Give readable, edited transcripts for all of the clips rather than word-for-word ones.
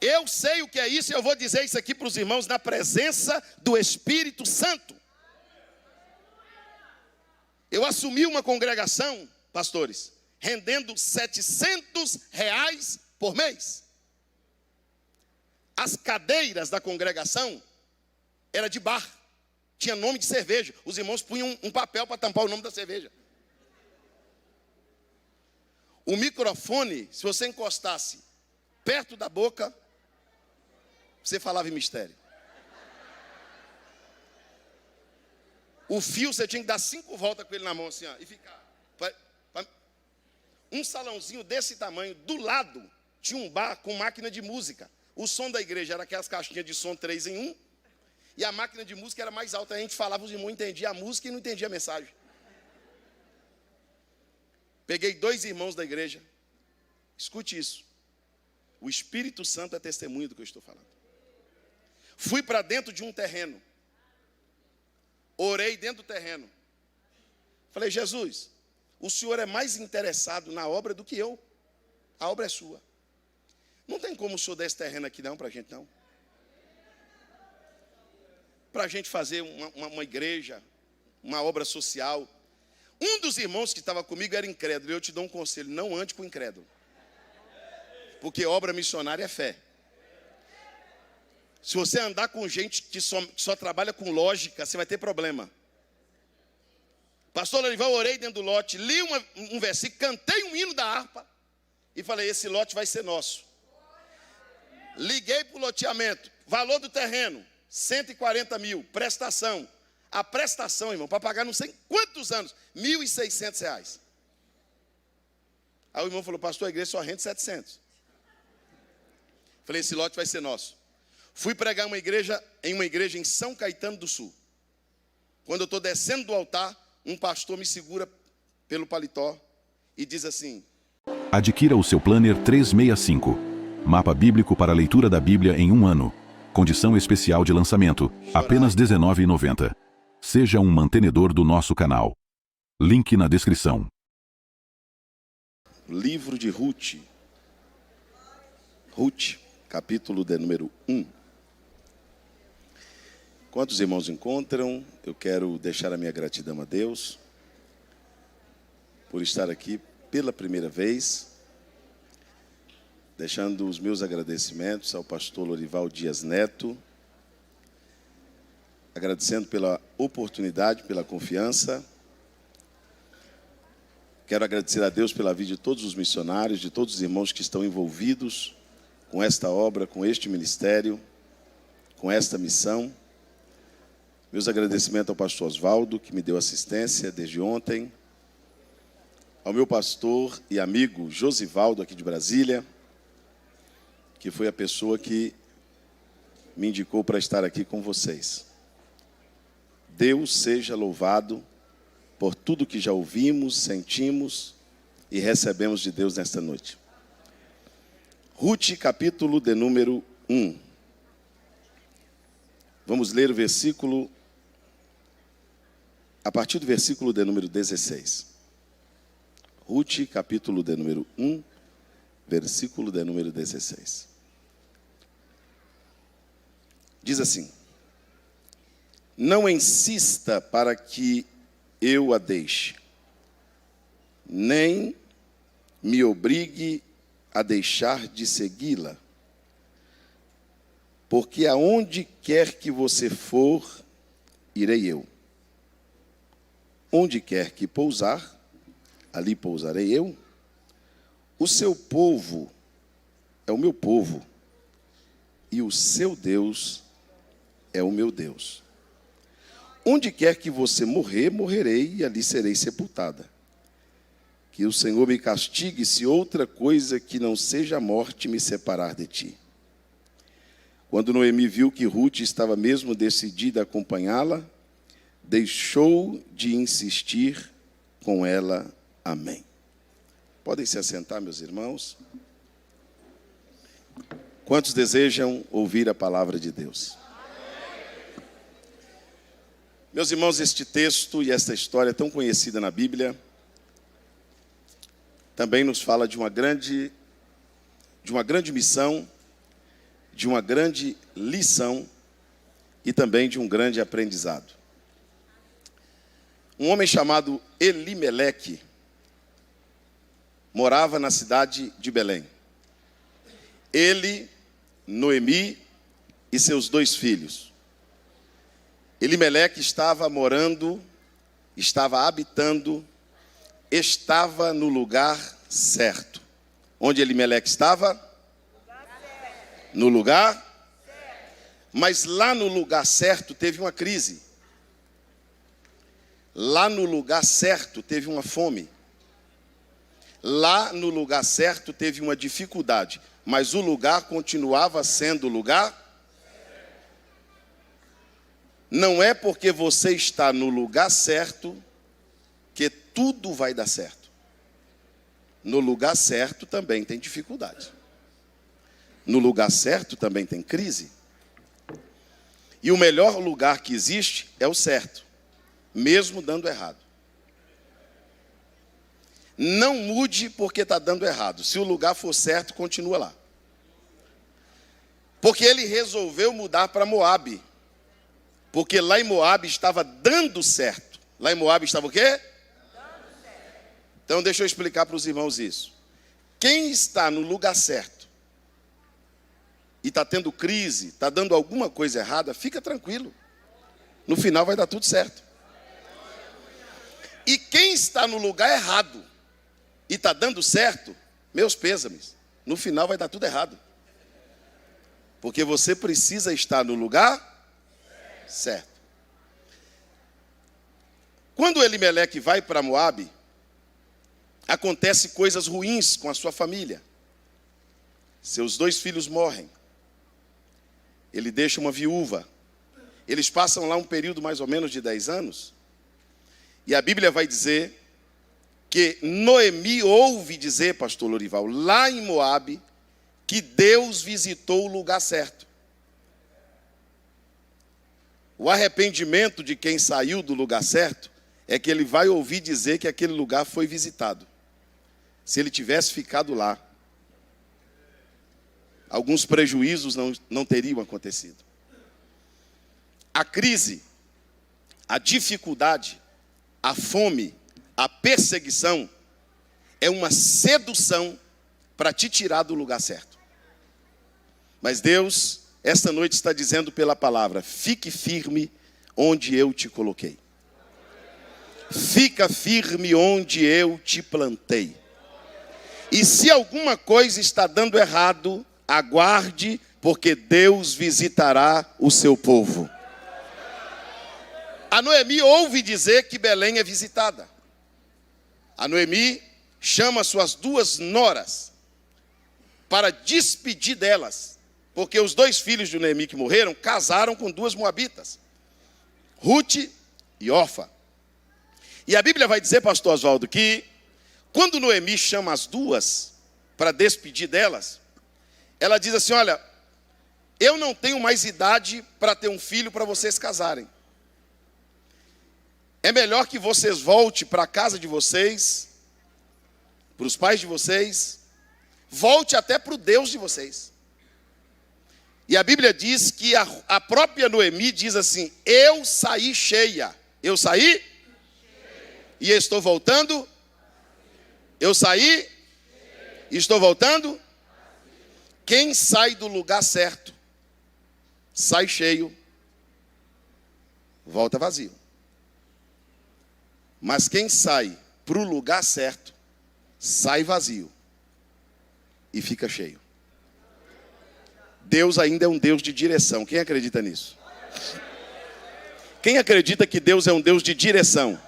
Eu sei o que é isso e eu vou dizer isso aqui para os irmãos na presença do Espírito Santo. Eu assumi uma congregação, pastores, rendendo R$700 por mês. As cadeiras da congregação era de bar, tinha nome de cerveja. Os irmãos punham um papel para tampar o nome da cerveja. O microfone, se você encostasse perto da boca, você falava em mistério. O fio, você tinha que dar 5 voltas com ele na mão assim, ó, e ficar. Um salãozinho desse tamanho, do lado, tinha um bar com máquina de música. O som da igreja era aquelas caixinhas de som 3 em 1. E a máquina de música era mais alta. A gente falava, os irmãos entendiam a música e não entendiam a mensagem. Peguei 2 irmãos da igreja. Escute isso. O Espírito Santo é testemunha do que eu estou falando. Fui para dentro de um terreno. Orei dentro do terreno. Falei, Jesus, o Senhor é mais interessado na obra do que eu. A obra é sua. Não tem como o Senhor dar esse terreno aqui não, para a gente não. Para a gente fazer uma igreja, uma obra social. Um dos irmãos que estava comigo era incrédulo. Eu te dou um conselho, não ande com incrédulo. Porque obra missionária é fé. Se você andar com gente que só trabalha com lógica, você vai ter problema. Pastor Lorival, orei dentro do lote, li um versículo, cantei um hino da harpa e falei, esse lote vai ser nosso. Liguei para o loteamento, valor do terreno, 140 mil, prestação. A prestação, irmão, para pagar não sei quantos anos, R$1.600. Aí o irmão falou, pastor, a igreja só rende 700. Falei, esse lote vai ser nosso. Fui pregar em uma igreja em São Caetano do Sul. Quando eu estou descendo do altar, um pastor me segura pelo paletó e diz assim: adquira o seu Planner 365. Mapa bíblico para a leitura da Bíblia em 1 ano. Condição especial de lançamento, apenas R$ 19,90. Seja um mantenedor do nosso canal. Link na descrição. Livro de Ruth. Ruth, capítulo de número 1. Enquanto os irmãos encontram, eu quero deixar a minha gratidão a Deus por estar aqui pela primeira vez, deixando os meus agradecimentos ao pastor Lorival Dias Neto, agradecendo pela oportunidade, pela confiança. Quero agradecer a Deus pela vida de todos os missionários, de todos os irmãos que estão envolvidos com esta obra, com este ministério, com esta missão. Meus agradecimentos ao pastor Oswaldo, que me deu assistência desde ontem, ao meu pastor e amigo Josivaldo, aqui de Brasília, que foi a pessoa que me indicou para estar aqui com vocês. Deus seja louvado por tudo que já ouvimos, sentimos e recebemos de Deus nesta noite. Ruth, capítulo de número 1. Vamos ler o versículo, a partir do versículo de número 16. Ruth, capítulo de número 1, versículo de número 16. Diz assim: não insista para que eu a deixe, nem me obrigue a deixar de segui-la, porque aonde quer que você for, irei eu. Onde quer que pousar, ali pousarei eu. O seu povo é o meu povo, e o seu Deus é o meu Deus. Onde quer que você morrer, morrerei, e ali serei sepultada. Que o Senhor me castigue se outra coisa que não seja a morte me separar de ti. Quando Noemi viu que Ruth estava mesmo decidida a acompanhá-la, deixou de insistir com ela. Amém. Podem se assentar, meus irmãos. Quantos desejam ouvir a palavra de Deus? Meus irmãos, este texto e esta história tão conhecida na Bíblia também nos fala de uma grande missão de uma grande lição e também de um grande aprendizado. Um homem chamado Elimeleque morava na cidade de Belém. Ele, Noemi e seus 2 filhos. Elimeleque estava habitando, estava no lugar certo. Onde Elimeleque estava? No lugar certo. Mas lá no lugar certo teve uma crise. Lá no lugar certo teve uma fome. Lá no lugar certo teve uma dificuldade. Mas o lugar continuava sendo o lugar. Não é porque você está no lugar certo que tudo vai dar certo. No lugar certo também tem dificuldade. No lugar certo também tem crise. E o melhor lugar que existe é o certo, mesmo dando errado. Não mude porque está dando errado. Se o lugar for certo, continua lá. Porque ele resolveu mudar para Moabe. Porque lá em Moabe estava dando certo. Lá em Moabe estava o quê? Dando certo. Então deixa eu explicar para os irmãos isso. Quem está no lugar certo e está tendo crise, está dando alguma coisa errada, fica tranquilo. No final vai dar tudo certo. E quem está no lugar errado e está dando certo, meus pêsames, no final vai dar tudo errado. Porque você precisa estar no lugar certo. Quando Elimeleque vai para Moabe, acontece coisas ruins com a sua família. Seus 2 filhos morrem. Ele deixa uma viúva. Eles passam lá um período mais ou menos de 10 anos. E a Bíblia vai dizer que Noemi ouve dizer, pastor Lorival, lá em Moabe, que Deus visitou o lugar certo. O arrependimento de quem saiu do lugar certo é que ele vai ouvir dizer que aquele lugar foi visitado. Se ele tivesse ficado lá, alguns prejuízos não teriam acontecido. A crise, a dificuldade, a fome, a perseguição é uma sedução para te tirar do lugar certo. Mas Deus, esta noite, está dizendo pela palavra: fique firme onde eu te coloquei. Fica firme onde eu te plantei. E se alguma coisa está dando errado, aguarde, porque Deus visitará o seu povo. A Noemi ouve dizer que Belém é visitada. A Noemi chama suas 2 noras para despedir delas, porque os 2 filhos de Noemi que morreram casaram com 2 moabitas, Ruth e Orfa. E a Bíblia vai dizer, pastor Oswaldo, que quando Noemi chama as 2 para despedir delas, ela diz assim: olha, eu não tenho mais idade para ter um filho para vocês casarem. É melhor que vocês voltem para a casa de vocês, para os pais de vocês, volte até para o Deus de vocês. E a Bíblia diz que a própria Noemi diz assim: eu saí cheia. Eu saí e estou voltando. Eu saí e estou voltando. Quem sai do lugar certo, sai cheio, volta vazio. Mas quem sai para o lugar certo, sai vazio e fica cheio. Deus ainda é um Deus de direção. Quem acredita nisso? Quem acredita que Deus é um Deus de direção?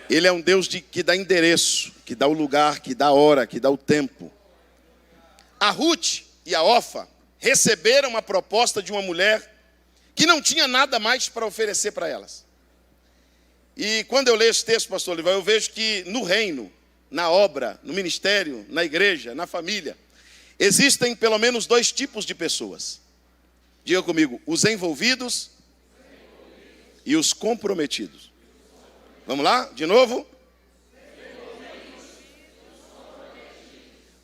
Ele é um Deus que dá endereço, que dá o lugar, que dá a hora, que dá o tempo. A Ruth e a Orfa receberam uma proposta de uma mulher que não tinha nada mais para oferecer para elas. E quando eu leio esse texto, pastor Olival, eu vejo que no reino, na obra, no ministério, na igreja, na família, existem pelo menos 2 tipos de pessoas. Diga comigo: os envolvidos e os comprometidos. Vamos lá? De novo?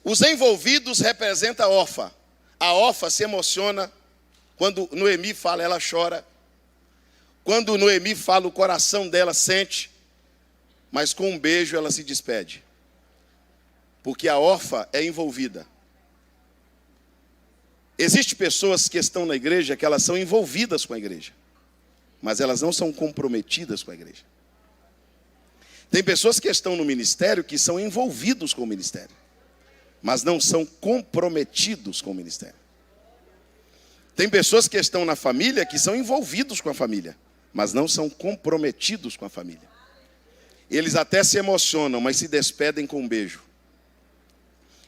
Os envolvidos representam a Orfa. A Orfa se emociona. Quando Noemi fala, ela chora. Quando Noemi fala, o coração dela sente. Mas com um beijo ela se despede. Porque a Orfa é envolvida. Existem pessoas que estão na igreja que elas são envolvidas com a igreja. Mas elas não são comprometidas com a igreja. Tem pessoas que estão no ministério que são envolvidos com o ministério. Mas não são comprometidos com o ministério. Tem pessoas que estão na família que são envolvidos com a família, mas não são comprometidos com a família. Eles até se emocionam, mas se despedem com um beijo.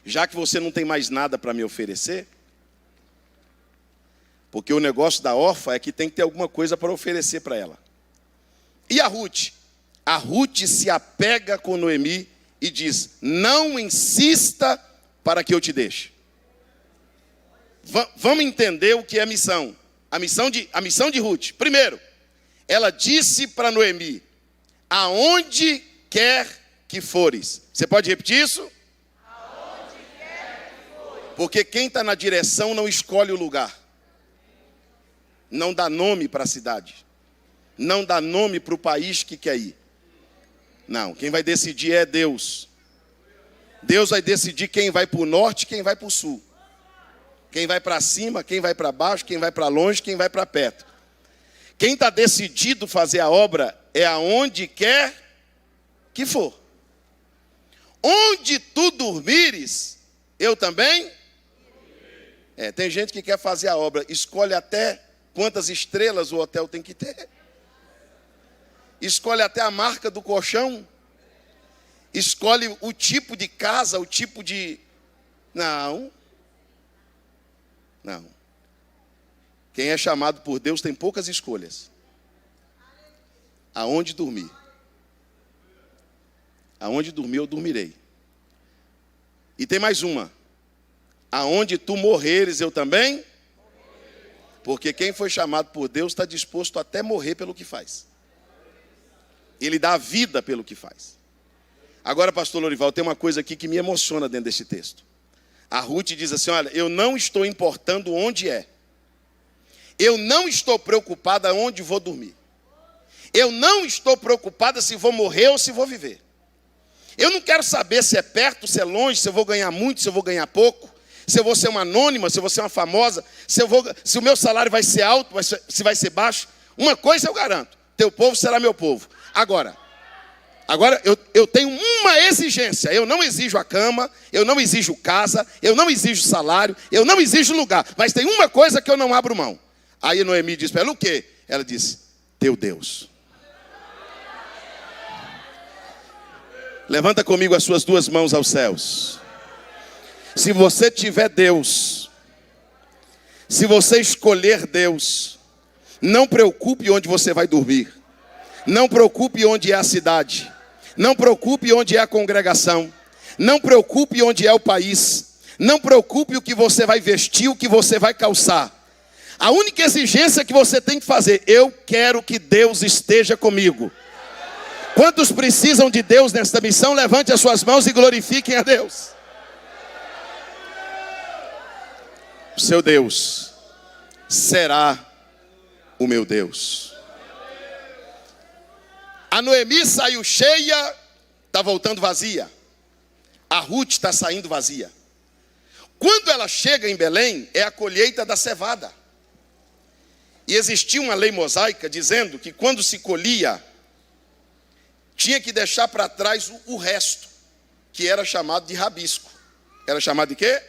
Já que você não tem mais nada para me oferecer, porque o negócio da órfã é que tem que ter alguma coisa para oferecer para ela. E a Ruth? A Ruth se apega com Noemi e diz: não insista para que eu te deixe. Vamos entender o que é missão. A missão de Ruth. Primeiro, ela disse para Noemi: aonde quer que fores. Você pode repetir isso? Aonde quer que fores. Porque quem está na direção não escolhe o lugar. Não dá nome para a cidade. Não dá nome para o país que quer ir. Não, quem vai decidir é Deus. Deus vai decidir quem vai para o norte e quem vai para o sul. Quem vai para cima, quem vai para baixo, quem vai para longe, quem vai para perto. Quem está decidido fazer a obra é aonde quer que for. Onde tu dormires, eu também. Tem gente que quer fazer a obra, escolhe até quantas estrelas o hotel tem que ter. Escolhe até a marca do colchão. Escolhe o tipo de casa, o tipo de... Não. Quem é chamado por Deus tem poucas escolhas. Aonde dormir? Aonde dormir eu dormirei. E tem mais uma. Aonde tu morreres eu também? Porque quem foi chamado por Deus está disposto até morrer pelo que faz. Ele dá a vida pelo que faz. Agora, pastor Lorival, tem uma coisa aqui que me emociona dentro desse texto. A Ruth diz assim: olha, eu não estou importando onde é. Eu não estou preocupada onde vou dormir. Eu não estou preocupada se vou morrer ou se vou viver. Eu não quero saber se é perto, se é longe, se eu vou ganhar muito, se eu vou ganhar pouco, se eu vou ser uma anônima, se eu vou ser uma famosa, se o meu salário vai ser alto, se vai ser baixo. Uma coisa eu garanto: teu povo será meu povo. Agora eu tenho uma exigência. Eu não exijo a cama, eu não exijo casa, eu não exijo salário, eu não exijo lugar. Mas tem uma coisa que eu não abro mão. Aí Noemi diz para ela: o quê? Ela disse: teu Deus. Levanta comigo as suas duas mãos aos céus. Se você tiver Deus, se você escolher Deus, não preocupe onde você vai dormir. Não preocupe onde é a cidade. Não preocupe onde é a congregação. Não preocupe onde é o país. Não preocupe o que você vai vestir, o que você vai calçar. A única exigência que você tem que fazer: eu quero que Deus esteja comigo. Quantos precisam de Deus nesta missão? Levante as suas mãos e glorifiquem a Deus. O seu Deus será o meu Deus. A Noemi saiu cheia, está voltando vazia. A Ruth está saindo vazia. Quando ela chega em Belém, é a colheita da cevada. E existia uma lei mosaica dizendo que quando se colhia, tinha que deixar para trás o resto, que era chamado de rabisco. Era chamado de quê?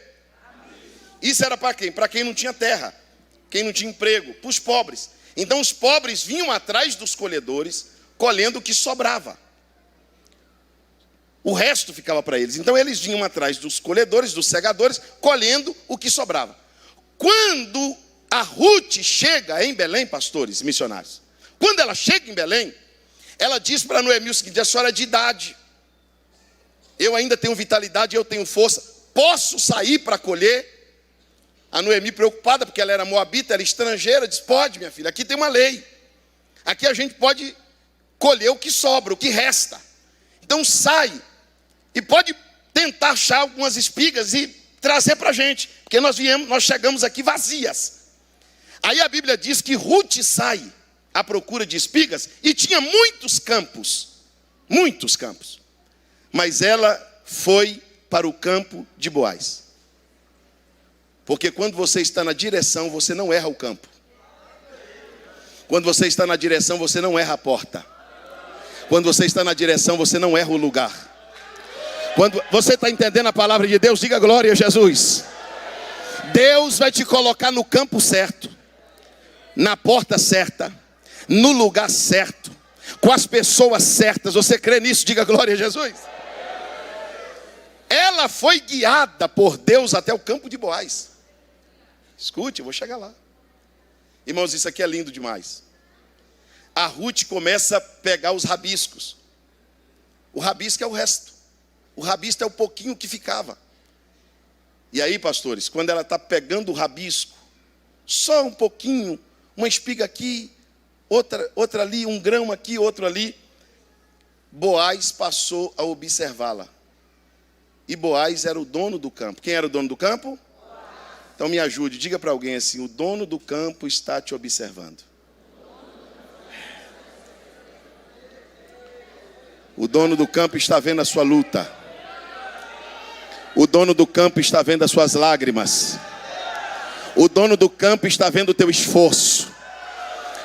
Isso era para quem? Para quem não tinha terra, quem não tinha emprego, para os pobres. Então os pobres vinham atrás dos colhedores, colhendo o que sobrava. O resto ficava para eles. Então eles vinham atrás dos colhedores, dos segadores, colhendo o que sobrava. Quando a Ruth chega em Belém, pastores, missionários, quando ela chega em Belém, ela diz para Noemi o seguinte: a senhora é de idade, eu ainda tenho vitalidade, eu tenho força, posso sair para colher? A Noemi, preocupada, porque ela era moabita, era estrangeira, diz: pode, minha filha, aqui tem uma lei. Aqui a gente pode colher o que sobra, o que resta. Então sai, e pode tentar achar algumas espigas e trazer para a gente, porque nós chegamos aqui vazias. Aí a Bíblia diz que Ruth sai à procura de espigas e tinha muitos campos, mas ela foi para o campo de Boaz. Porque quando você está na direção, você não erra o campo. Quando você está na direção, você não erra a porta. Quando você está na direção, você não erra o lugar. Quando você está entendendo a palavra de Deus, diga glória a Jesus. Deus vai te colocar no campo certo, na porta certa, no lugar certo, com as pessoas certas. Você crê nisso? Diga glória a Jesus. Ela foi guiada por Deus até o campo de Boaz. Escute, eu vou chegar lá. Irmãos, isso aqui é lindo demais. A Ruth começa a pegar os rabiscos. O rabisco é o resto. O rabisco é o pouquinho que ficava. E aí, pastores, quando ela está pegando o rabisco, só um pouquinho, uma espiga aqui, outra ali, um grão aqui, outro ali, Boaz passou a observá-la. E Boaz era o dono do campo. Quem era o dono do campo? Então me ajude, diga para alguém assim: o dono do campo está te observando. O dono do campo está vendo a sua luta. O dono do campo está vendo as suas lágrimas. O dono do campo está vendo o teu esforço.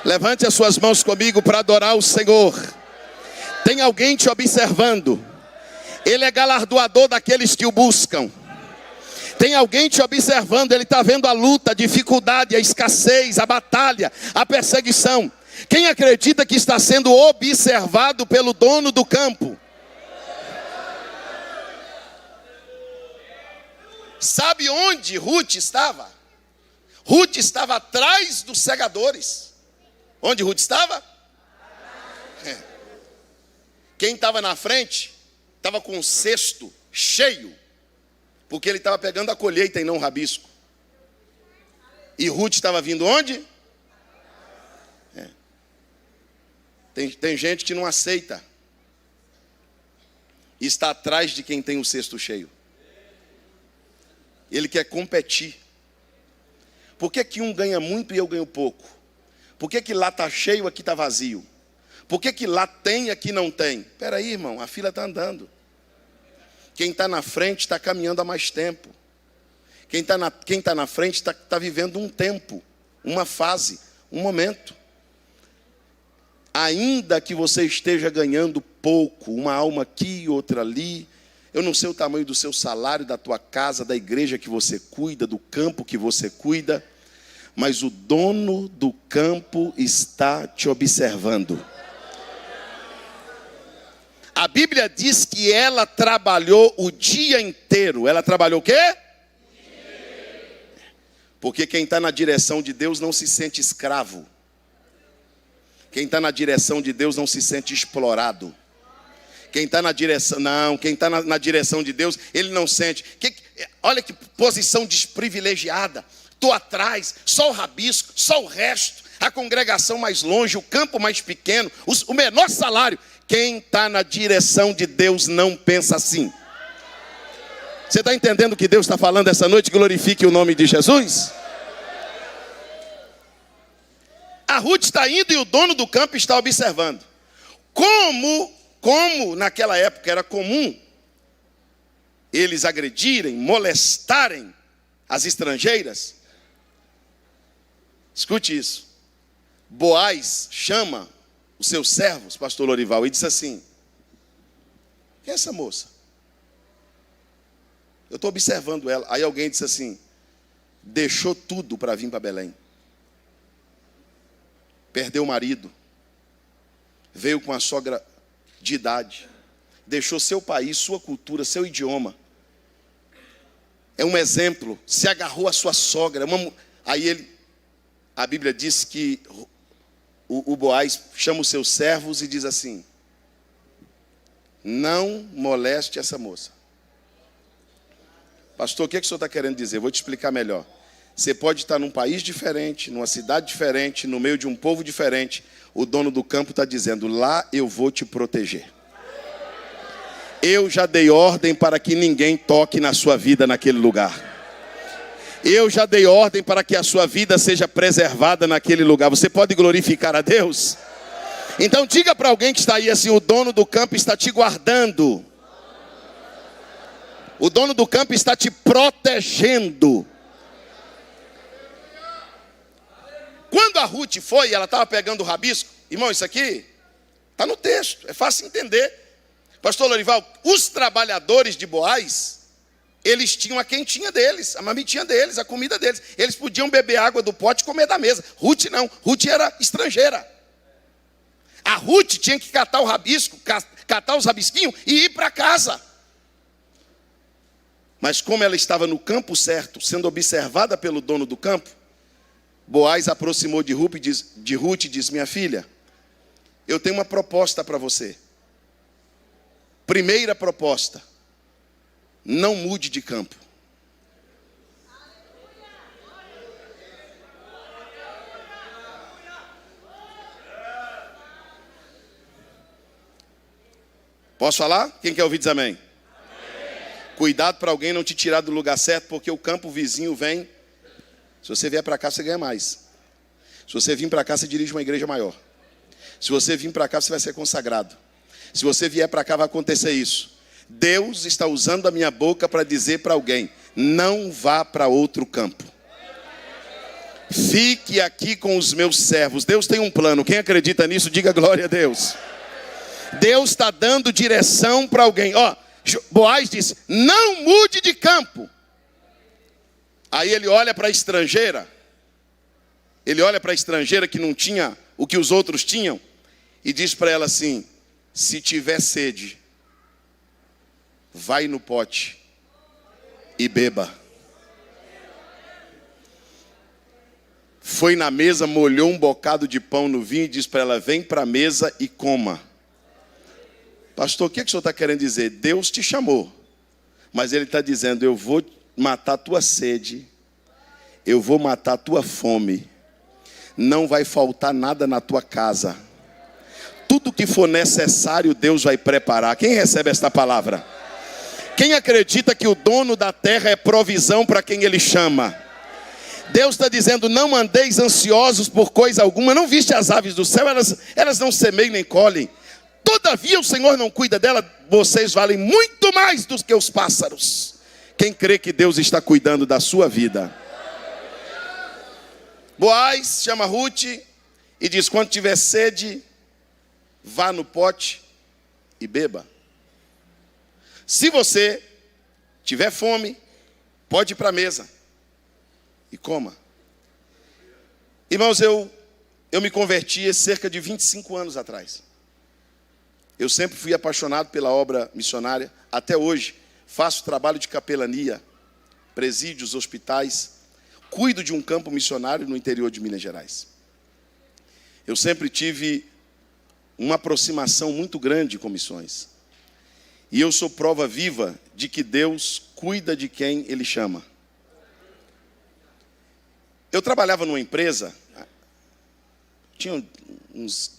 Levante as suas mãos comigo para adorar o Senhor. Tem alguém te observando. Ele é galardoador daqueles que o buscam. Tem alguém te observando. Ele está vendo a luta, a dificuldade, a escassez, a batalha, a perseguição. Quem acredita que está sendo observado pelo dono do campo? Sabe onde Ruth estava? Ruth estava atrás dos segadores. Onde Ruth estava? Quem estava na frente estava com o cesto cheio, porque ele estava pegando a colheita e não o rabisco. E Ruth estava vindo onde? Tem gente que não aceita. Está atrás de quem tem o cesto cheio. Ele quer competir. Por que que um ganha muito e eu ganho pouco? Por que que lá está cheio e aqui está vazio? Por que que lá tem e aqui não tem? Espera aí, irmão, a fila está andando. Quem está na frente está caminhando há mais tempo. Quem tá na frente está vivendo um tempo, uma fase, um momento. Ainda que você esteja ganhando pouco, uma alma aqui e outra ali, eu não sei o tamanho do seu salário, da tua casa, da igreja que você cuida, do campo que você cuida, mas o dono do campo está te observando. A Bíblia diz que ela trabalhou o dia inteiro. Ela trabalhou o quê? Porque quem está na direção de Deus não se sente escravo. Quem está na direção de Deus não se sente explorado. Quem está na direção, quem está na direção de Deus, ele não sente. Olha que posição desprivilegiada. Estou atrás, só o rabisco, só o resto. A congregação mais longe, o campo mais pequeno, o menor salário. Quem está na direção de Deus não pensa assim. Você está entendendo o que Deus está falando essa noite? Glorifique o nome de Jesus. A Ruth está indo e o dono do campo está observando. Como naquela época era comum eles agredirem, molestarem as estrangeiras. Escute isso. Boaz chama os seus servos, pastor Lorival, e diz assim: quem é essa moça? Eu estou observando ela. Aí alguém disse assim: deixou tudo para vir para Belém. Perdeu o marido. Veio com a sogra de idade. Deixou seu país, sua cultura, seu idioma. É um exemplo. Se agarrou à sua sogra. A Bíblia diz que o Boaz chama os seus servos e diz assim: não moleste essa moça. Pastor, o que o senhor está querendo dizer? Vou te explicar melhor. Você pode estar num país diferente, numa cidade diferente, no meio de um povo diferente. O dono do campo está dizendo: lá eu vou te proteger. Eu já dei ordem para que ninguém toque na sua vida naquele lugar. Eu já dei ordem para que a sua vida seja preservada naquele lugar. Você pode glorificar a Deus? Então diga para alguém que está aí assim: o dono do campo está te guardando. O dono do campo está te protegendo. Quando a Ruth foi, ela estava pegando o rabisco. Irmão, isso aqui está no texto, é fácil entender. Pastor Lorival, os trabalhadores de Boaz, eles tinham a quentinha deles, a mamitinha deles, a comida deles. Eles podiam beber água do pote e comer da mesa. Ruth não, Ruth era estrangeira. A Ruth tinha que catar o rabisco, catar os rabisquinhos e ir para casa. Mas como ela estava no campo certo, sendo observada pelo dono do campo, Boaz aproximou de Ruth e disse: minha filha, eu tenho uma proposta para você. Primeira proposta: não mude de campo. Posso falar? Quem quer ouvir diz amém. Cuidado para alguém não te tirar do lugar certo, porque o campo vizinho vem. Se você vier para cá, você ganha mais. Se você vir para cá, você dirige uma igreja maior. Se você vir para cá, você vai ser consagrado. Se você vier para cá, vai acontecer isso. Deus está usando a minha boca para dizer para alguém: não vá para outro campo. Fique aqui com os meus servos. Deus tem um plano. Quem acredita nisso, diga glória a Deus. Deus está dando direção para alguém. Ó, Boaz disse: não mude de campo. Aí ele olha para a estrangeira. Ele olha para a estrangeira que não tinha o que os outros tinham. E diz para ela assim: se tiver sede, vai no pote e beba. Foi na mesa, molhou um bocado de pão no vinho e disse para ela: vem para a mesa e coma. Pastor, o que o senhor está querendo dizer? Deus te chamou, mas ele está dizendo: eu vou matar a tua sede, eu vou matar a tua fome, não vai faltar nada na tua casa. Tudo que for necessário, Deus vai preparar. Quem recebe esta palavra? Quem acredita que o dono da terra é provisão para quem ele chama? Deus está dizendo: não andeis ansiosos por coisa alguma. Não viste as aves do céu? Elas não semeiam nem colhem. Todavia o Senhor não cuida dela. Vocês valem muito mais do que os pássaros. Quem crê que Deus está cuidando da sua vida? Boaz chama Ruth e diz: quando tiver sede, vá no pote e beba. Se você tiver fome, pode ir para a mesa e coma. Irmãos, eu me converti há cerca de 25 anos atrás. Eu sempre fui apaixonado pela obra missionária. Até hoje faço trabalho de capelania, presídios, hospitais. Cuido de um campo missionário no interior de Minas Gerais. Eu sempre tive uma aproximação muito grande com missões. E eu sou prova viva de que Deus cuida de quem Ele chama. Eu trabalhava numa empresa, tinha uns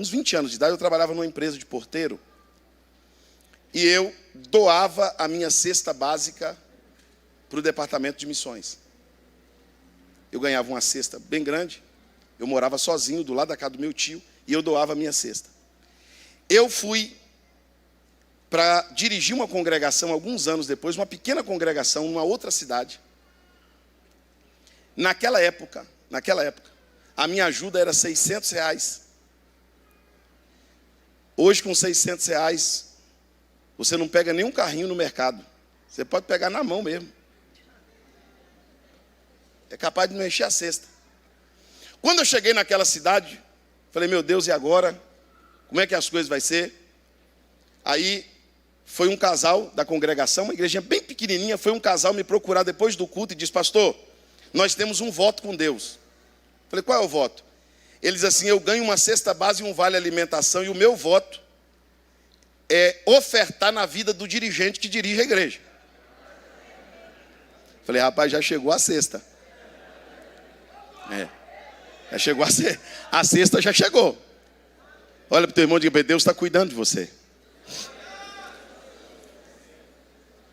20 anos de idade, eu trabalhava numa empresa de porteiro. E eu doava a minha cesta básica para o departamento de missões. Eu ganhava uma cesta bem grande, eu morava sozinho do lado da casa do meu tio, e eu doava a minha cesta. Eu fui para dirigir uma congregação alguns anos depois, uma pequena congregação numa outra cidade. Naquela época, a minha ajuda era R$600. Hoje, com R$600, você não pega nenhum carrinho no mercado. Você pode pegar na mão mesmo. É capaz de não encher a cesta. Quando eu cheguei naquela cidade, falei: meu Deus, e agora? Como é que as coisas vão ser? Aí foi um casal da congregação, uma igrejinha bem pequenininha, foi um casal me procurar depois do culto e disse: pastor, nós temos um voto com Deus. Falei: qual é o voto? Ele diz assim: eu ganho uma cesta base e um vale alimentação, e o meu voto é ofertar na vida do dirigente que dirige a igreja. Falei: rapaz, já chegou a cesta. Já chegou a cesta, já chegou. Olha para o teu irmão e diga: Deus está cuidando de você.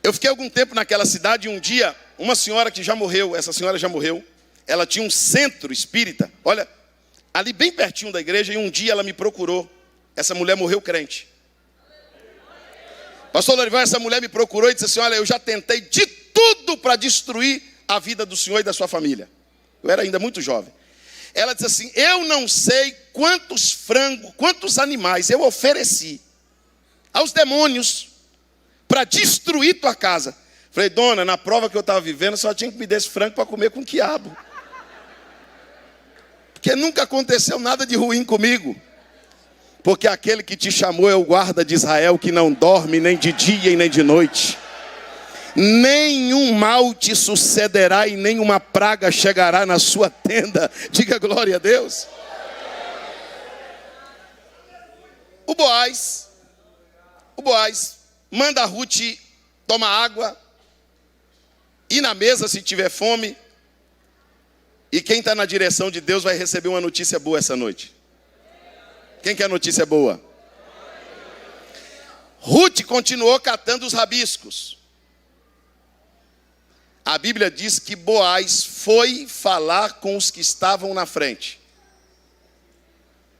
Eu fiquei algum tempo naquela cidade e um dia, uma senhora que já morreu, essa senhora já morreu, ela tinha um centro espírita, olha, ali bem pertinho da igreja, e um dia ela me procurou. Essa mulher morreu crente. Pastor Lorival, essa mulher me procurou e disse assim: olha, eu já tentei de tudo para destruir a vida do senhor e da sua família. Eu era ainda muito jovem. Ela disse assim: eu não sei quantos frangos, quantos animais eu ofereci aos demônios para destruir tua casa. Falei: dona, na prova que eu estava vivendo, só tinha que me dar esse frango para comer com quiabo. Porque nunca aconteceu nada de ruim comigo. Porque aquele que te chamou é o guarda de Israel, que não dorme nem de dia e nem de noite. Nenhum mal te sucederá e nenhuma praga chegará na sua tenda. Diga glória a Deus. O Boaz manda a Ruth tomar água, ir na mesa se tiver fome. E quem está na direção de Deus vai receber uma notícia boa essa noite. Quem quer notícia boa? Ruth continuou catando os rabiscos. A Bíblia diz que Boaz foi falar com os que estavam na frente.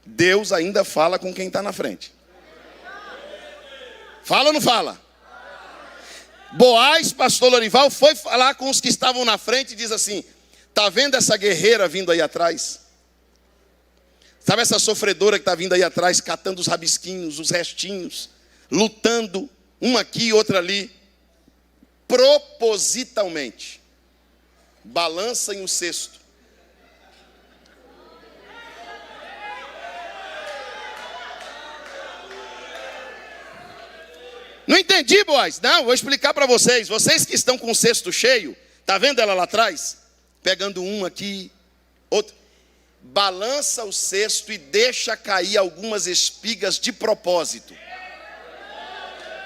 Deus ainda fala com quem está na frente. Fala ou não fala? Boaz, pastor Lorival, foi falar com os que estavam na frente e diz assim: está vendo essa guerreira vindo aí atrás? Sabe essa sofredora que está vindo aí atrás, catando os rabisquinhos, os restinhos, lutando, uma aqui e outra ali, propositalmente, balancem o cesto. Não entendi, boys. Não, vou explicar para vocês. Vocês que estão com o cesto cheio, está vendo ela lá atrás? Pegando um aqui, outro. Balança o cesto e deixa cair algumas espigas de propósito.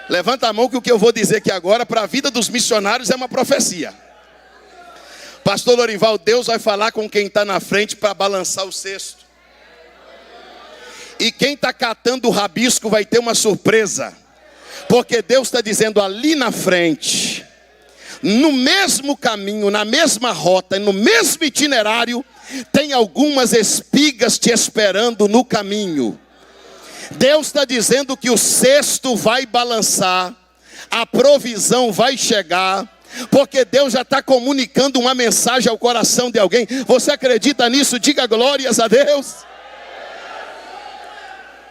Levanta a mão que o que eu vou dizer aqui agora para a vida dos missionários é uma profecia. Pastor Lorival, Deus vai falar com quem está na frente para balançar o cesto. E quem está catando o rabisco vai ter uma surpresa. Porque Deus está dizendo ali na frente, no mesmo caminho, na mesma rota, no mesmo itinerário, tem algumas espigas te esperando no caminho. Deus está dizendo que o cesto vai balançar, a provisão vai chegar, porque Deus já está comunicando uma mensagem ao coração de alguém. Você acredita nisso? Diga glórias a Deus.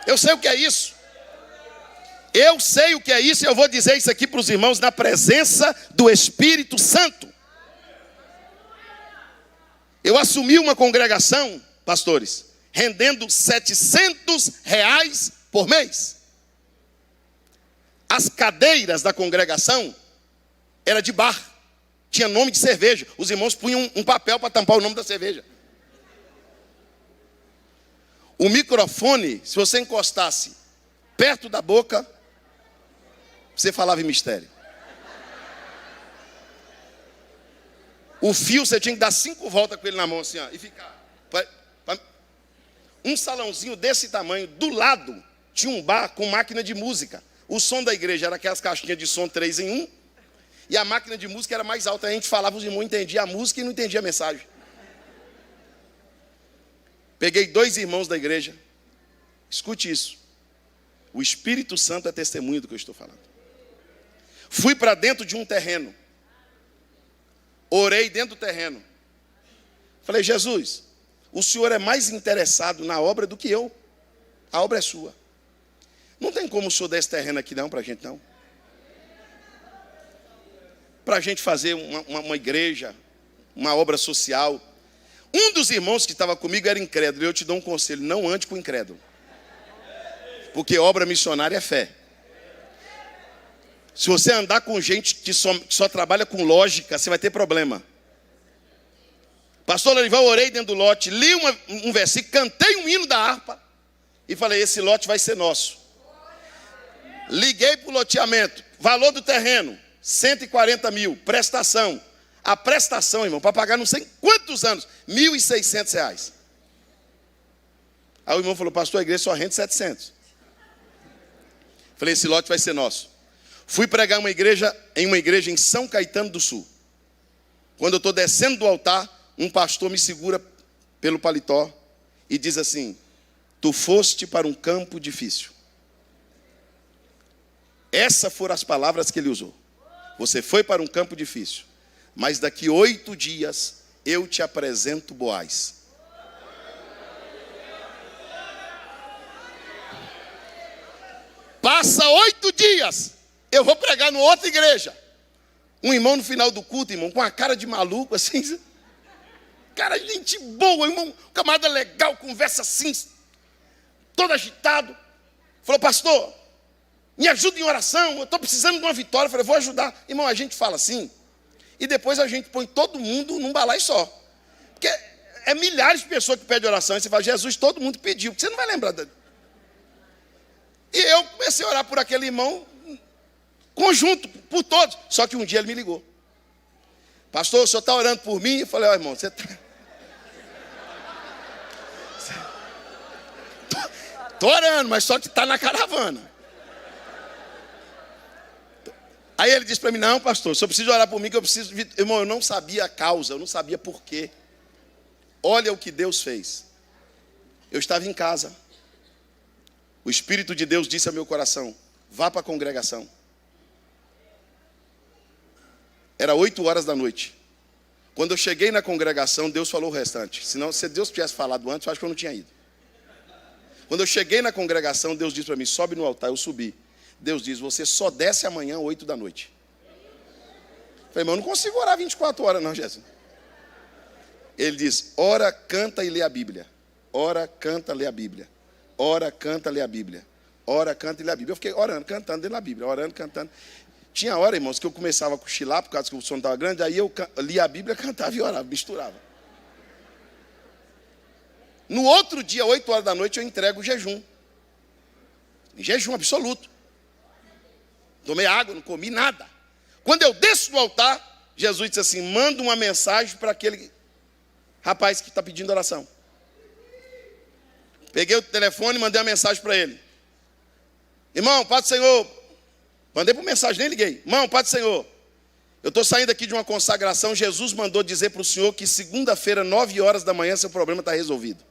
Eu sei o que é isso. Eu sei o que é isso e eu vou dizer isso aqui para os irmãos na presença do Espírito Santo. Eu assumi uma congregação, pastores, rendendo R$700 por mês. As cadeiras da congregação era de bar, tinha nome de cerveja. Os irmãos punham um papel para tampar o nome da cerveja. O microfone, se você encostasse perto da boca, você falava em mistério. O fio você tinha que dar 5 voltas com ele na mão assim, ó, e ficar. Um salãozinho desse tamanho, do lado tinha um bar com máquina de música. O som da igreja era aquelas caixinhas de som 3 em 1. E a máquina de música era mais alta. A gente falava, os irmãos entendiam a música e não entendiam a mensagem. Peguei 2 irmãos da igreja. Escute isso. O Espírito Santo é testemunho do que eu estou falando. Fui para dentro de um terreno. Orei dentro do terreno. Falei: Jesus, o Senhor é mais interessado na obra do que eu. A obra é sua. Não tem como o Senhor dar esse terreno aqui não, para a gente não. Para a gente fazer uma igreja, uma obra social. Um dos irmãos que estava comigo era incrédulo. E eu te dou um conselho: não ande com incrédulo. Porque obra missionária é fé. Se você andar com gente que só trabalha com lógica, você vai ter problema. Pastor Lorival, orei dentro do lote, li um versículo, cantei um hino da harpa e falei: esse lote vai ser nosso. Liguei para o loteamento, valor do terreno, 140 mil, prestação. A prestação, irmão, para pagar não sei quantos anos, R$1.600. Aí o irmão falou: pastor, a igreja só rende 700. Falei: esse lote vai ser nosso. Fui pregar em uma igreja em São Caetano do Sul. Quando eu estou descendo do altar, um pastor me segura pelo paletó e diz assim: tu foste para um campo difícil. Essas foram as palavras que ele usou. Você foi para um campo difícil, mas daqui 8 dias eu te apresento Boaz. Passa 8 dias, eu vou pregar em outra igreja. Um irmão no final do culto, irmão, com a cara de maluco, assim. Cara, gente boa, irmão, camarada legal, conversa assim, todo agitado. Falou: pastor, me ajuda em oração, eu estou precisando de uma vitória. Eu falei: vou ajudar. Irmão, a gente fala assim, e depois a gente põe todo mundo num balaio só. Porque é milhares de pessoas que pedem oração, e você fala: Jesus, todo mundo pediu, porque você não vai lembrar dele. E eu comecei a orar por aquele irmão, conjunto, por todos. Só que um dia ele me ligou: pastor, o senhor está orando por mim? Eu falei: ó, irmão, você está... Estou orando, mas só que está na caravana. Aí ele disse para mim: não, pastor, só preciso orar por mim, que eu preciso... Irmão, eu não sabia a causa, eu não sabia por quê. Olha o que Deus fez. Eu estava em casa. O Espírito de Deus disse ao meu coração: vá para a congregação. Era 8 horas da noite. Quando eu cheguei na congregação, Deus falou o restante. Senão, se Deus tivesse falado antes, eu acho que eu não tinha ido. Quando eu cheguei na congregação, Deus disse para mim: sobe no altar. Eu subi. Deus diz: você só desce amanhã 8 da noite. Eu falei: mas eu não consigo orar 24 horas não, Jesus. Ele diz: ora, canta e lê a Bíblia. Ora, canta, lê a Bíblia. Ora, canta, lê a Bíblia. Ora, canta e lê a Bíblia. Eu fiquei orando, cantando, lendo a Bíblia. Orando, cantando. Tinha hora, irmãos, que eu começava a cochilar, por causa que o sono estava grande. Aí eu lia a Bíblia, cantava e orava, misturava. No outro dia, 8 horas da noite, eu entrego o jejum. Em jejum absoluto. Tomei água, não comi nada. Quando eu desço do altar, Jesus disse assim: manda uma mensagem para aquele rapaz que está pedindo oração. Peguei o telefone e mandei uma mensagem para ele: irmão, Pai do Senhor. Mandei por mensagem, nem liguei. Irmão, Pai do Senhor, eu estou saindo aqui de uma consagração. Jesus mandou dizer para o senhor que segunda-feira, 9 horas da manhã, seu problema está resolvido.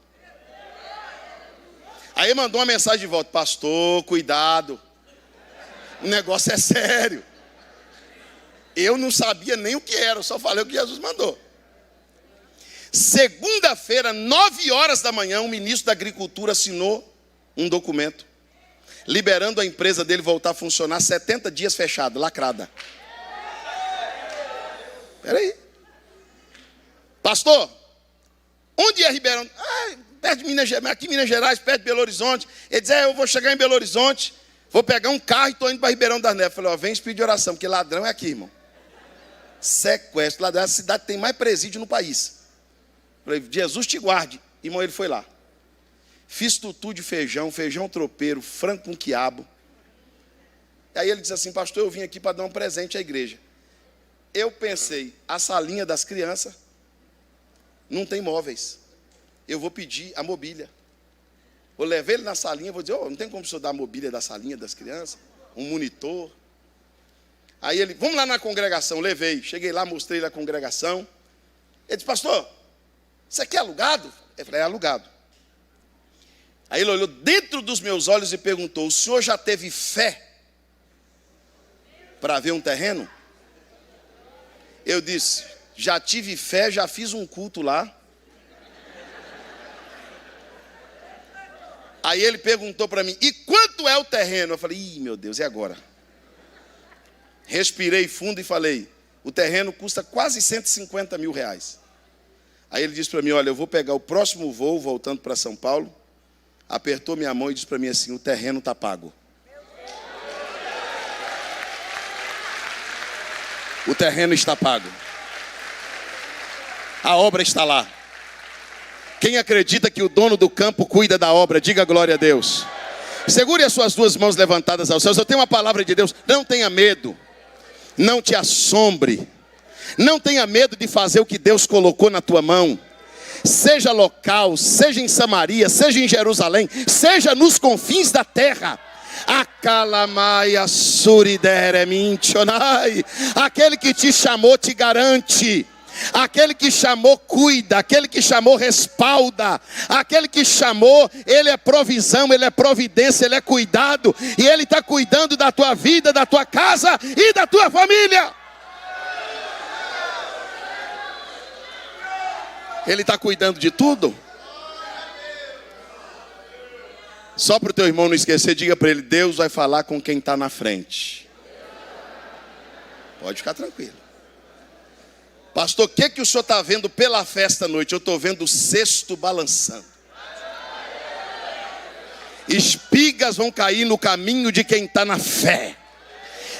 Aí mandou uma mensagem de volta: pastor, cuidado, o negócio é sério. Eu não sabia nem o que era, eu só falei o que Jesus mandou. Segunda-feira, 9 horas da manhã, o ministro da Agricultura assinou um documento liberando a empresa dele voltar a funcionar 70 dias fechada, lacrada. Espera aí. Pastor, onde é Ribeirão? Perto de Minas Gerais, aqui em Minas Gerais, perto de Belo Horizonte. Ele diz: eu vou chegar em Belo Horizonte, vou pegar um carro e estou indo para Ribeirão das Neves. Eu falei: vem pedir oração, porque ladrão é aqui, irmão. Sequestro, ladrão é a cidade que tem mais presídio no país. Eu falei: Jesus te guarde. Irmão, ele foi lá. Fiz tutu de feijão, feijão tropeiro, frango com quiabo. Aí ele disse assim: pastor, eu vim aqui para dar um presente à igreja. Eu pensei: a salinha das crianças não tem móveis. Eu vou pedir a mobília. Vou levar ele na salinha, vou dizer: não tem como o senhor dar a mobília da salinha das crianças? Um monitor. Aí ele: vamos lá na congregação. Levei. Cheguei lá, mostrei na congregação. Ele disse: pastor, isso aqui é alugado? Eu falei: é alugado. Aí ele olhou dentro dos meus olhos e perguntou: o senhor já teve fé para ver um terreno? Eu disse: já tive fé, já fiz um culto lá. Aí ele perguntou para mim: e quanto é o terreno? Eu falei: ih, meu Deus, e agora? Respirei fundo e falei: o terreno custa quase 150 mil reais. Aí ele disse para mim: olha, eu vou pegar o próximo voo voltando para São Paulo. Apertou minha mão e disse para mim assim: o terreno está pago. O terreno está pago. A obra está lá. Quem acredita que o dono do campo cuida da obra, diga glória a Deus. Segure as suas 2 mãos levantadas aos céus. Eu tenho uma palavra de Deus. Não tenha medo. Não te assombre. Não tenha medo de fazer o que Deus colocou na tua mão. Seja local, seja em Samaria, seja em Jerusalém, seja nos confins da terra. Acalamaia suridere minchonai. Aquele que te chamou te garante. Aquele que chamou cuida, aquele que chamou respalda, aquele que chamou, ele é provisão, ele é providência, ele é cuidado, e ele está cuidando da tua vida, da tua casa e da tua família. Ele está cuidando de tudo. Só para o teu irmão não esquecer, diga para ele: Deus vai falar com quem está na frente. Pode ficar tranquilo. Pastor, o que o senhor está vendo pela festa à noite? Eu estou vendo o cesto balançando. Espigas vão cair no caminho de quem está na fé.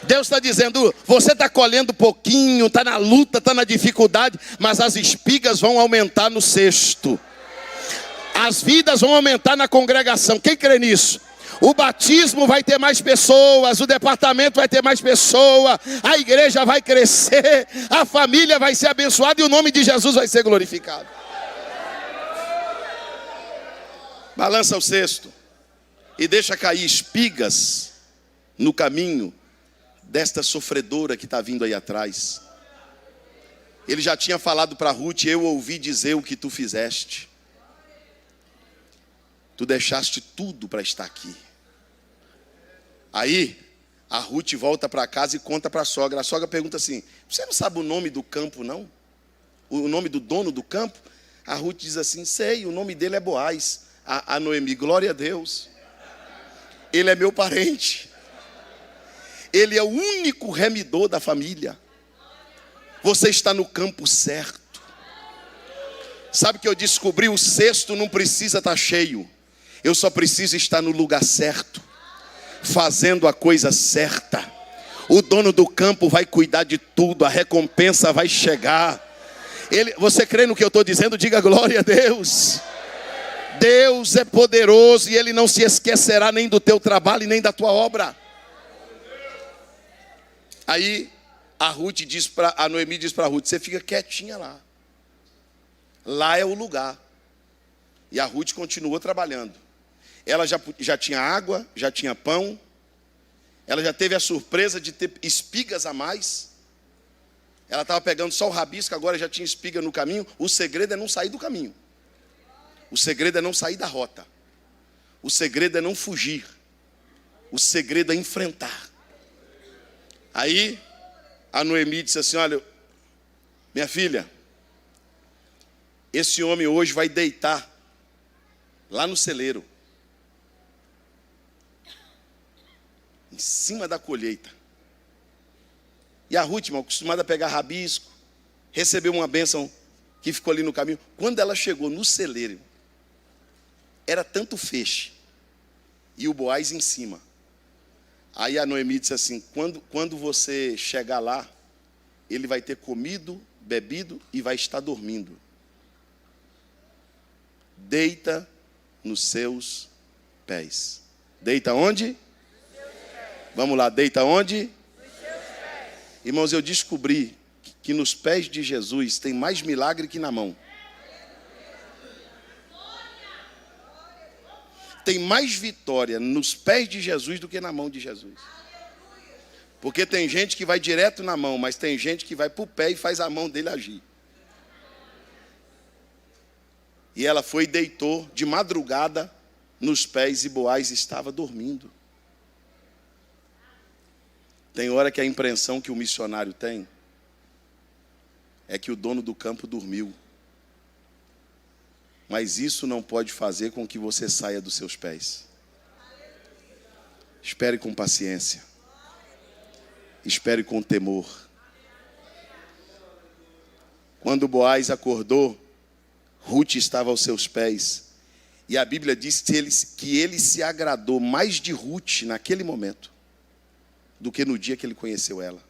Deus está dizendo: você está colhendo pouquinho, está na luta, está na dificuldade, mas as espigas vão aumentar no cesto. As vidas vão aumentar na congregação. Quem crê nisso? O batismo vai ter mais pessoas, o departamento vai ter mais pessoas, a igreja vai crescer, a família vai ser abençoada e o nome de Jesus vai ser glorificado. Balança o cesto e deixa cair espigas no caminho desta sofredora que está vindo aí atrás. Ele já tinha falado para Ruth: eu ouvi dizer o que tu fizeste. Tu deixaste tudo para estar aqui. Aí a Ruth volta para casa e conta para a sogra. A sogra pergunta assim: você não sabe o nome do campo, não? O nome do dono do campo? A Ruth diz assim: sei, o nome dele é Boaz. A Noemi: glória a Deus. Ele é meu parente. Ele é o único remidor da família. Você está no campo certo. Sabe que eu descobri? O cesto não precisa estar cheio. Eu só preciso estar no lugar certo, fazendo a coisa certa. O dono do campo vai cuidar de tudo, a recompensa vai chegar. Você crê no que eu estou dizendo? Diga glória a Deus. Deus é poderoso e Ele não se esquecerá nem do teu trabalho e nem da tua obra. Aí a Noemi diz para Ruth: você fica quietinha lá. Lá é o lugar. E a Ruth continuou trabalhando. Ela já tinha água, já tinha pão. Ela já teve a surpresa de ter espigas a mais. Ela estava pegando só o rabisco, agora já tinha espiga no caminho. O segredo é não sair do caminho. O segredo é não sair da rota. O segredo é não fugir. O segredo é enfrentar. Aí a Noemi disse assim: olha, minha filha, esse homem hoje vai deitar lá no celeiro, em cima da colheita. E a Ruth, irmão, acostumada a pegar rabisco, recebeu uma bênção que ficou ali no caminho. Quando ela chegou no celeiro, era tanto feixe, e o Boaz em cima. Aí a Noemi disse assim: quando você chegar lá, ele vai ter comido, bebido e vai estar dormindo. Deita nos seus pés. Deita onde? Vamos lá, deita onde? Irmãos, eu descobri que nos pés de Jesus tem mais milagre que na mão. Tem mais vitória nos pés de Jesus do que na mão de Jesus. Porque tem gente que vai direto na mão, mas tem gente que vai para o pé e faz a mão dele agir. E ela foi e deitou de madrugada nos pés e Boaz estava dormindo. Tem hora que a impressão que o missionário tem é que o dono do campo dormiu. Mas isso não pode fazer com que você saia dos seus pés. Espere com paciência. Espere com temor. Quando Boaz acordou, Ruth estava aos seus pés. E a Bíblia diz que ele se agradou mais de Ruth naquele momento do que no dia que ele conheceu ela.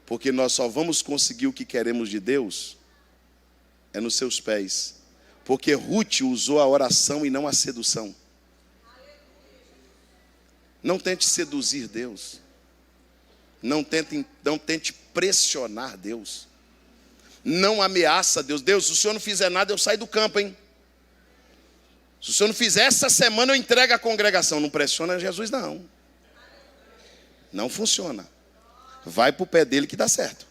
Porque nós só vamos conseguir o que queremos de Deus é nos seus pés. Porque Ruth usou a oração e não a sedução. Não tente seduzir Deus. Não tente pressionar Deus. Não ameaça Deus. Deus, se o Senhor não fizer nada, eu saio do campo, hein? Se o senhor não fizer essa semana, eu entrego a congregação. Não pressiona Jesus, não. Não funciona. Vai para o pé dele que dá certo.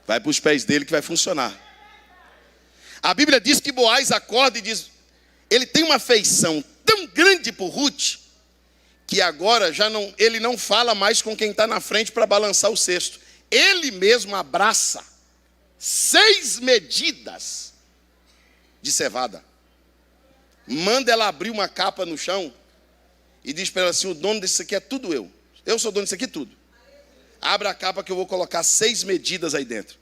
Vai para os pés dele que vai funcionar. A Bíblia diz que Boaz acorda e diz, ele tem uma afeição tão grande por Ruth, que agora ele não fala mais com quem está na frente para balançar o cesto. Ele mesmo abraça 6 medidas de cevada. Manda ela abrir uma capa no chão e diz para ela assim, o dono disso aqui é tudo eu. Eu sou dono disso aqui tudo. Abre a capa que eu vou colocar 6 medidas aí dentro.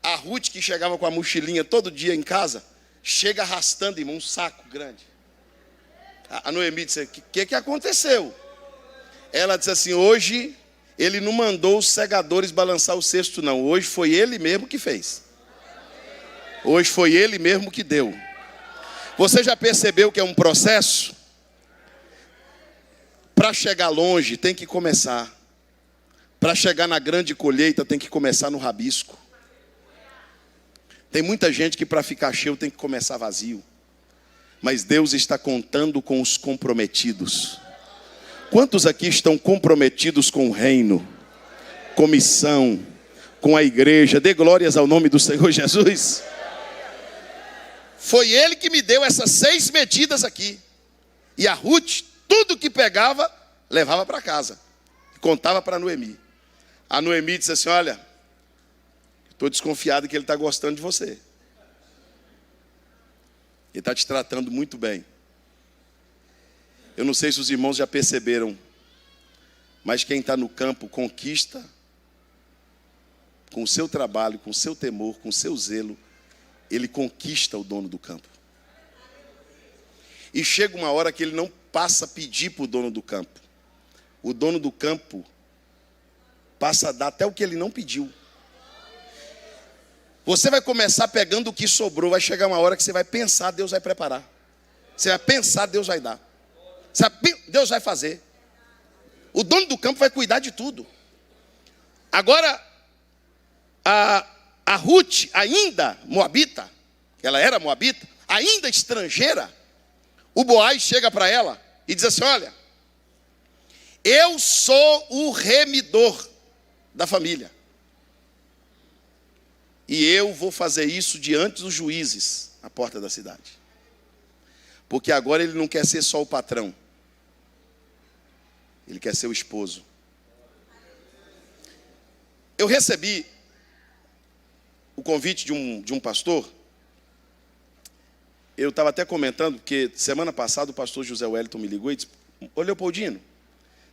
A Ruth, que chegava com a mochilinha todo dia em casa, chega arrastando, irmão, um saco grande. A Noemi disse, o que aconteceu? Ela disse assim, hoje ele não mandou os segadores balançar o cesto, não. Hoje foi ele mesmo que fez. Hoje foi ele mesmo que deu. Você já percebeu que é um processo? Para chegar longe tem que começar. Para chegar na grande colheita tem que começar no rabisco. Tem muita gente que para ficar cheio tem que começar vazio. Mas Deus está contando com os comprometidos. Quantos aqui estão comprometidos com o reino, com missão, com a igreja? Dê glórias ao nome do Senhor Jesus. Foi ele que me deu essas 6 medidas aqui. E a Ruth, tudo que pegava, levava para casa. Contava para Noemi. A Noemi disse assim, olha, estou desconfiado que ele está gostando de você. Ele está te tratando muito bem. Eu não sei se os irmãos já perceberam, mas quem está no campo conquista com o seu trabalho, com o seu temor, com o seu zelo, ele conquista o dono do campo. E chega uma hora que ele não passa a pedir para o dono do campo. O dono do campo passa a dar até o que ele não pediu. Você vai começar pegando o que sobrou, vai chegar uma hora que você vai pensar, Deus vai preparar. Você vai pensar, Deus vai dar. Deus vai fazer. O dono do campo vai cuidar de tudo. Agora, a Ruth, ainda moabita, ela era moabita, ainda estrangeira, o Boaz chega para ela e diz assim, olha, eu sou o remidor da família. E eu vou fazer isso diante dos juízes, à porta da cidade. Porque agora ele não quer ser só o patrão. Ele quer ser o esposo. Eu recebi o convite de um pastor. Eu estava até comentando, porque semana passada o pastor José Wellington me ligou e disse, ô Leopoldino,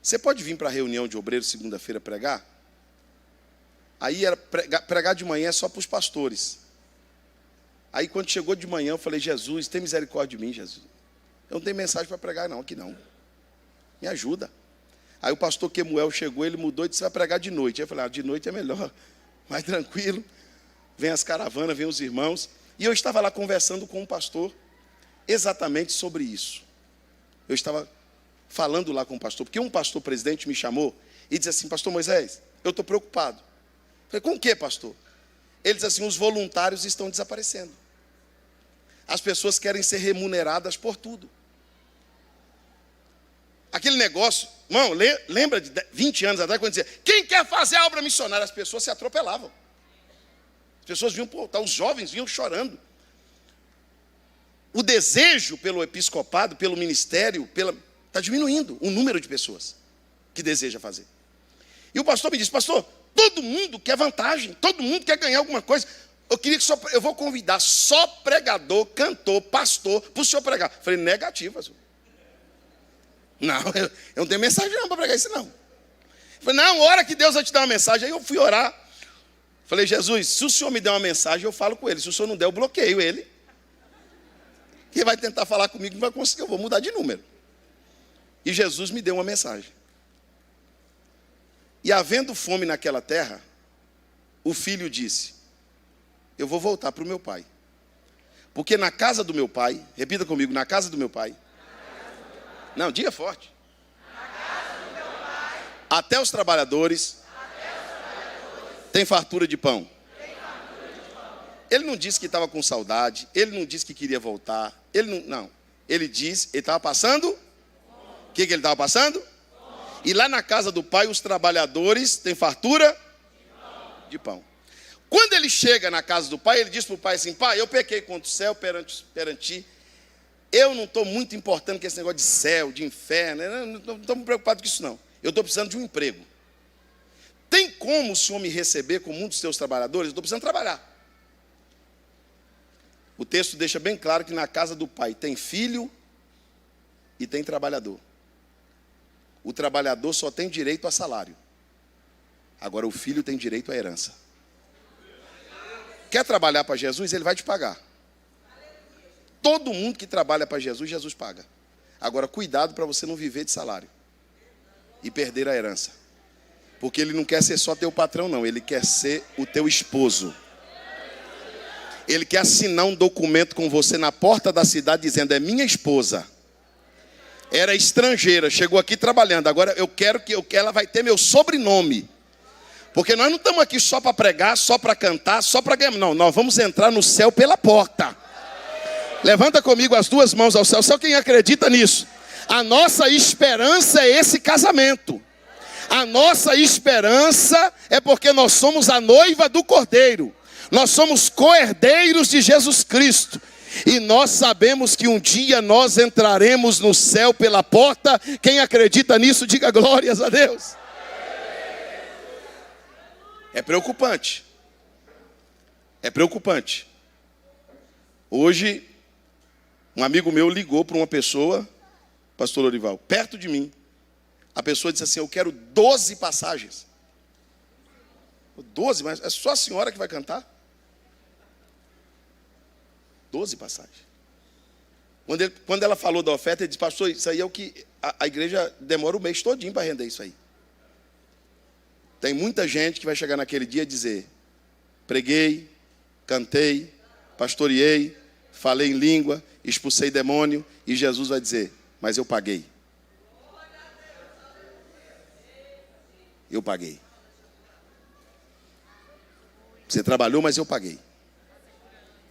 você pode vir para a reunião de obreiros segunda-feira pregar? Aí era pregar de manhã só para os pastores. Aí quando chegou de manhã eu falei, Jesus, tem misericórdia de mim, Jesus. Eu não tenho mensagem para pregar não, aqui não. Me ajuda. Aí o pastor Kemuel chegou, ele mudou e disse, vai pregar de noite. Aí eu falei, de noite é melhor, mais tranquilo. Vem as caravanas, vem os irmãos. E eu estava lá conversando com um pastor exatamente sobre isso. Eu estava falando lá com o pastor, porque um pastor presidente me chamou e disse assim, pastor Moisés, eu estou preocupado. Eu falei, com o que, pastor? Ele disse assim, os voluntários estão desaparecendo. As pessoas querem ser remuneradas por tudo. Aquele negócio, irmão, lembra de 20 anos atrás, quando dizia, quem quer fazer a obra missionária? As pessoas se atropelavam. As pessoas vinham, os jovens vinham chorando. O desejo pelo episcopado, pelo ministério, está diminuindo o número de pessoas que deseja fazer. E o pastor me disse, pastor, todo mundo quer vantagem, todo mundo quer ganhar alguma coisa. Eu vou convidar só pregador, cantor, pastor, para o senhor pregar. Eu falei, negativo, pastor. Não, eu não tenho mensagem não para pregar isso não. Eu falei, não, hora que Deus vai te dar uma mensagem. Aí eu fui orar. Falei, Jesus, se o senhor me der uma mensagem, eu falo com ele. Se o senhor não der, eu bloqueio ele. Quem vai tentar falar comigo não vai conseguir, eu vou mudar de número. E Jesus me deu uma mensagem. E havendo fome naquela terra, o filho disse, eu vou voltar para o meu pai. Porque na casa do meu pai, repita comigo, na casa do meu pai. Não, diga forte. Na casa do meu pai, até os trabalhadores têm fartura de pão. Ele não disse que estava com saudade, ele não disse que queria voltar, não. Ele disse, ele estava passando, o que ele estava passando? E lá na casa do pai, os trabalhadores têm fartura de pão. Quando ele chega na casa do pai, ele diz para o pai assim: pai, eu pequei contra o céu perante ti. Eu não estou muito importando com esse negócio de céu, de inferno, eu não estou muito preocupado com isso não. Eu estou precisando de um emprego. Tem como o senhor me receber como um dos seus trabalhadores? Eu estou precisando trabalhar. O texto deixa bem claro que na casa do pai tem filho e tem trabalhador. O trabalhador só tem direito a salário. Agora o filho tem direito à herança. Quer trabalhar para Jesus? Ele vai te pagar. Todo mundo que trabalha para Jesus, Jesus paga. Agora cuidado para você não viver de salário e perder a herança. Porque ele não quer ser só teu patrão não, ele quer ser o teu esposo. Ele quer assinar um documento com você na porta da cidade dizendo: é minha esposa. Era estrangeira, chegou aqui trabalhando, agora eu quero que ela vai ter meu sobrenome. Porque nós não estamos aqui só para pregar, só para cantar, só para ganhar. Não, nós vamos entrar no céu pela porta. Levanta comigo as duas mãos ao céu. Só quem acredita nisso. A nossa esperança é esse casamento. A nossa esperança é porque nós somos a noiva do Cordeiro. Nós somos co-herdeiros de Jesus Cristo. E nós sabemos que um dia nós entraremos no céu pela porta. Quem acredita nisso, diga glórias a Deus. É preocupante. É preocupante. Hoje, um amigo meu ligou para uma pessoa, pastor Lorival, perto de mim. A pessoa disse assim: eu quero 12 passagens. 12, mas é só a senhora que vai cantar? 12 passagens. Quando ela falou da oferta, ele disse: pastor, isso aí é o que a igreja demora o mês todinho para render isso aí. Tem muita gente que vai chegar naquele dia e dizer: preguei, cantei, pastoreei, falei em língua, expulsei demônio, e Jesus vai dizer: mas eu paguei. Eu paguei. Você trabalhou, mas eu paguei.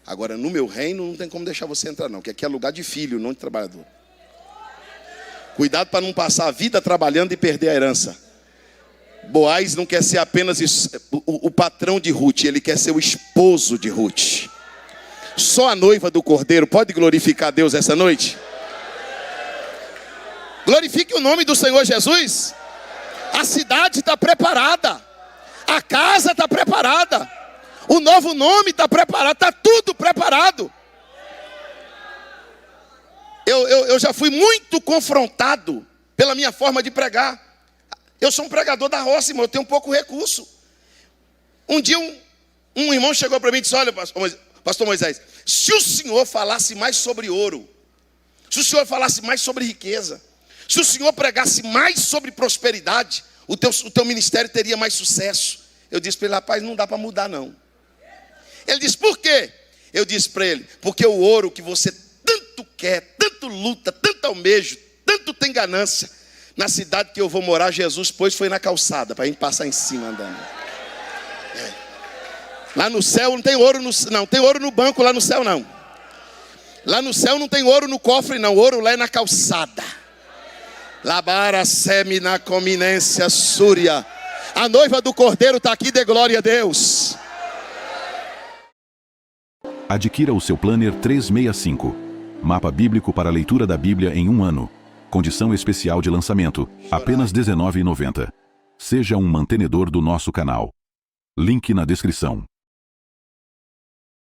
Agora, no meu reino, não tem como deixar você entrar não, porque aqui é lugar de filho, não de trabalhador. Cuidado para não passar a vida trabalhando e perder a herança. Boaz não quer ser apenas o patrão de Ruth, ele quer ser o esposo de Ruth. Só a noiva do Cordeiro pode glorificar a Deus essa noite? Glorifique o nome do Senhor Jesus. A cidade está preparada, a casa está preparada, o novo nome está preparado, está tudo preparado. Eu já fui muito confrontado pela minha forma de pregar. Eu sou um pregador da roça, irmão, eu tenho pouco recurso. Um dia um irmão chegou para mim e disse: olha, pastor Moisés, se o senhor falasse mais sobre ouro, se o senhor falasse mais sobre riqueza, se o senhor pregasse mais sobre prosperidade, o teu ministério teria mais sucesso. Eu disse para ele: rapaz, não dá para mudar não. Ele disse: por quê? Eu disse para ele: porque o ouro que você tanto quer, tanto luta, tanto almeja, tanto tem ganância, na cidade que eu vou morar, Jesus pôs foi na calçada, para a gente passar em cima andando. Lá no céu não tem ouro, não tem ouro no banco lá no céu não. Lá no céu não tem ouro no cofre não, ouro lá é na calçada. Labara semina cominência súria. A noiva do Cordeiro está aqui, dê glória a Deus. Adquira o seu Planner 365. Mapa bíblico para a leitura da Bíblia em um ano. Condição especial de lançamento, apenas R$19,90. Seja um mantenedor do nosso canal. Link na descrição.